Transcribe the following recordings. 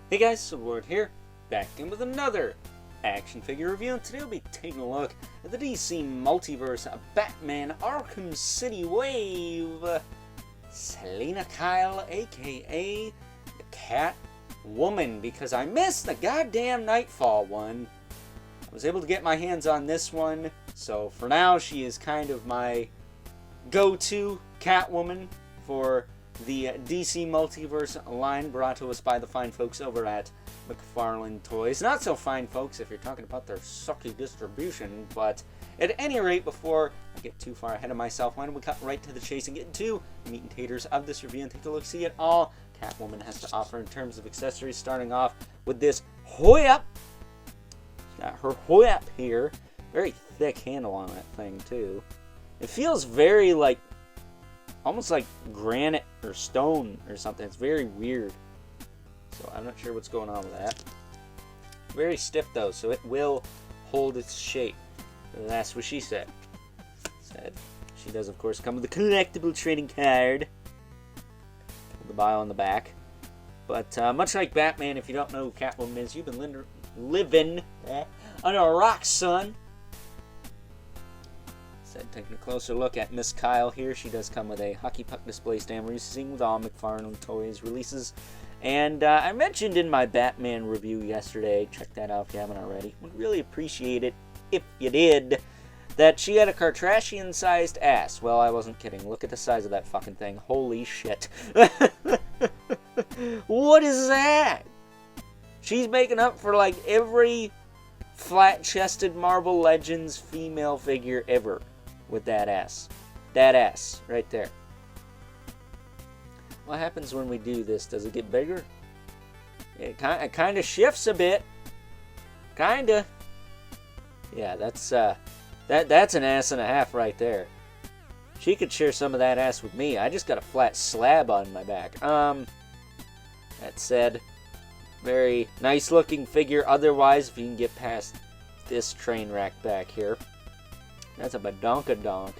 Hey guys, Sword here, back in with another action figure review, and today we'll be taking a look at the DC Multiverse Batman Arkham City Wave, Selina Kyle, aka the Catwoman, because I missed the goddamn Nightfall one. I was able to get my hands on this one, so for now she is kind of my go-to Catwoman for the DC Multiverse line brought to us by the fine folks over at McFarlane Toys. Not so fine folks if you're talking about their sucky distribution, but at any rate, before I get too far ahead of myself, why don't we cut right to the chase and get into the meat and taters of this review and take a look-see at all Catwoman has to offer in terms of accessories, starting off with this Hoyap. Got her Hoyap here. Very thick handle on that thing, too. It feels very like almost like granite or stone or something. It's very weird. So I'm not sure what's going on with that. Very stiff though, so it will hold its shape. And that's what she said. She does of course come with a collectible trading card. With the bio on the back. But much like Batman, if you don't know who Catwoman is, you've been living under a rock, son. Taking a closer look at Miss Kyle here. She does come with a hockey puck display stand we're using with all McFarlane Toys releases. And I mentioned in my Batman review yesterday, check that out if you haven't already, would really appreciate it if you did, that she had a Kartrashian-sized ass. Well, I wasn't kidding. Look at the size of that fucking thing. Holy shit. What is that? She's making up for like every flat-chested Marvel Legends female figure ever. With that ass. That ass right there. What happens when we do this? Does it get bigger? It kind of shifts a bit. Kinda. Yeah, that's an ass and a half right there. She could share some of that ass with me. I just got a flat slab on my back. That said, very nice looking figure otherwise if you can get past this train wreck back here. That's a badonkadonk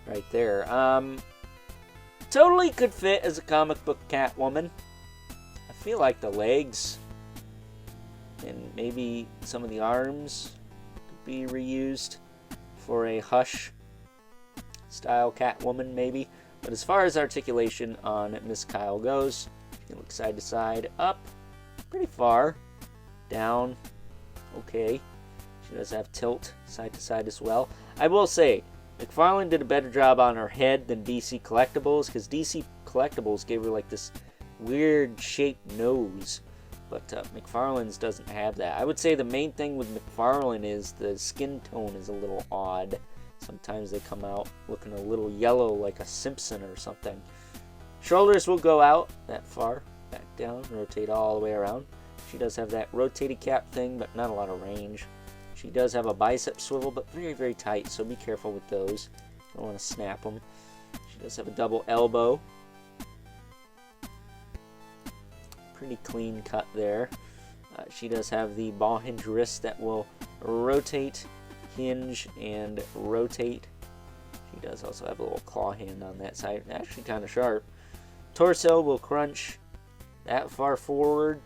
right there. Totally could fit as a comic book Catwoman. I feel like the legs and maybe some of the arms could be reused for a Hush style Catwoman maybe. But as far as articulation on Miss Kyle goes, you can look side to side, up, pretty far, down, okay. She does have tilt side to side as well. I will say, McFarlane did a better job on her head than DC Collectibles, because DC Collectibles gave her like this weird shaped nose, but McFarlane's doesn't have that. I would say the main thing with McFarlane is the skin tone is a little odd. Sometimes they come out looking a little yellow like a Simpson or something. Shoulders will go out that far, back down, rotate all the way around. She does have that rotated cap thing, but not a lot of range. She does have a bicep swivel, but very, very tight, so be careful with those. Don't want to snap them. She does have a double elbow. Pretty clean cut there. She does have the ball hinge wrist that will rotate, hinge, and rotate. She does also have a little claw hand on that side. Actually kind of sharp. Torso will crunch that far forward,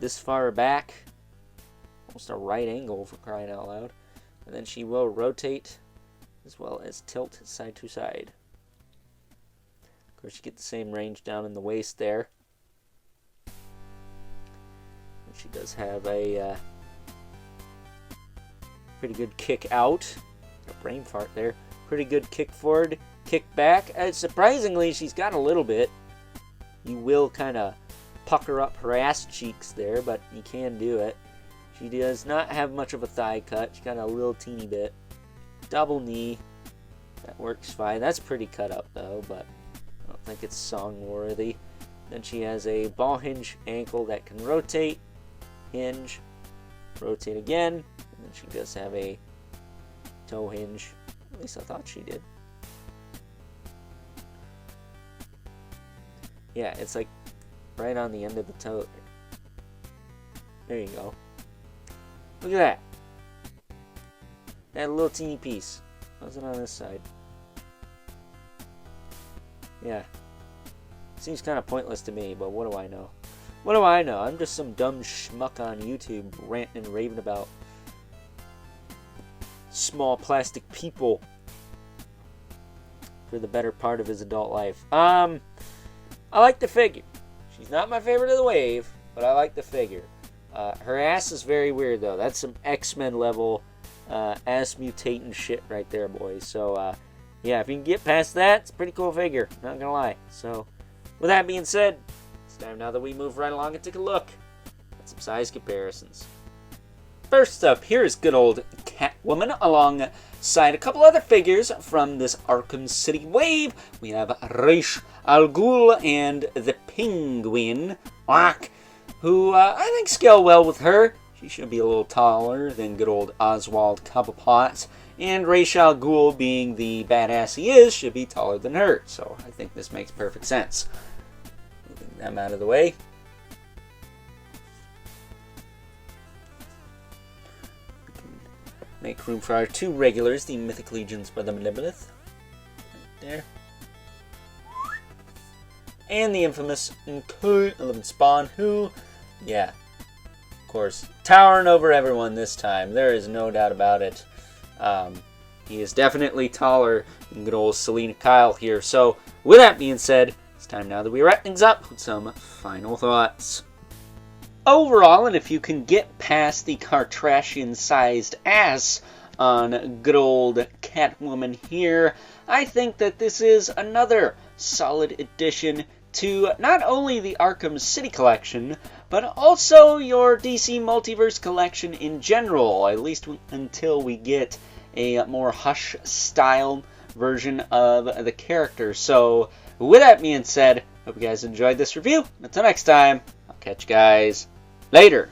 this far back. Almost a right angle for crying out loud. And then she will rotate as well as tilt side to side. Of course, you get the same range down in the waist there. And she does have a pretty good kick out. A brain fart there. Pretty good kick forward, kick back. Surprisingly, she's got a little bit. You will kind of pucker up her ass cheeks there, but you can do it. She does not have much of a thigh cut. She got a little teeny bit. Double knee. That works fine. That's pretty cut up though, but I don't think it's song worthy. Then she has a ball hinge ankle that can rotate, hinge, rotate again. And then she does have a toe hinge. At least I thought she did. Yeah, it's like right on the end of the toe. There you go. Look at that. That little teeny piece. How's it on this side? Yeah. Seems kind of pointless to me, but what do I know? What do I know? I'm just some dumb schmuck on YouTube ranting and raving about small plastic people for the better part of his adult life. I like the figure. She's not my favorite of the wave, but I like the figure. Her ass is very weird, though. That's some X-Men level ass mutating shit right there, boys. So, yeah, if you can get past that, it's a pretty cool figure. Not gonna lie. So, with that being said, it's time now that we move right along and take a look at some size comparisons. First up, here is good old Catwoman alongside a couple other figures from this Arkham City wave. We have Ra's al Ghul and the Penguin, who I think scale well with her. She should be a little taller than good old Oswald Cobblepot. And Ra's al Ghul, being the badass he is, should be taller than her. So I think this makes perfect sense. Moving them out of the way. Make room for our two regulars, the Mythic Legions by the Malevolith. Right there. And the infamous 11 Spawn, who, yeah, of course, towering over everyone this time. There is no doubt about it. He is definitely taller than good old Selena Kyle here. So, with that being said, it's time now that we wrap things up with some final thoughts. Overall, and if you can get past the Kartrashian-sized ass on good old Catwoman here, I think that this is another solid addition to not only the Arkham City collection, but also your DC Multiverse collection in general, at least until we get a more Hush-style version of the character. So, with that being said, hope you guys enjoyed this review. Until next time, I'll catch you guys later.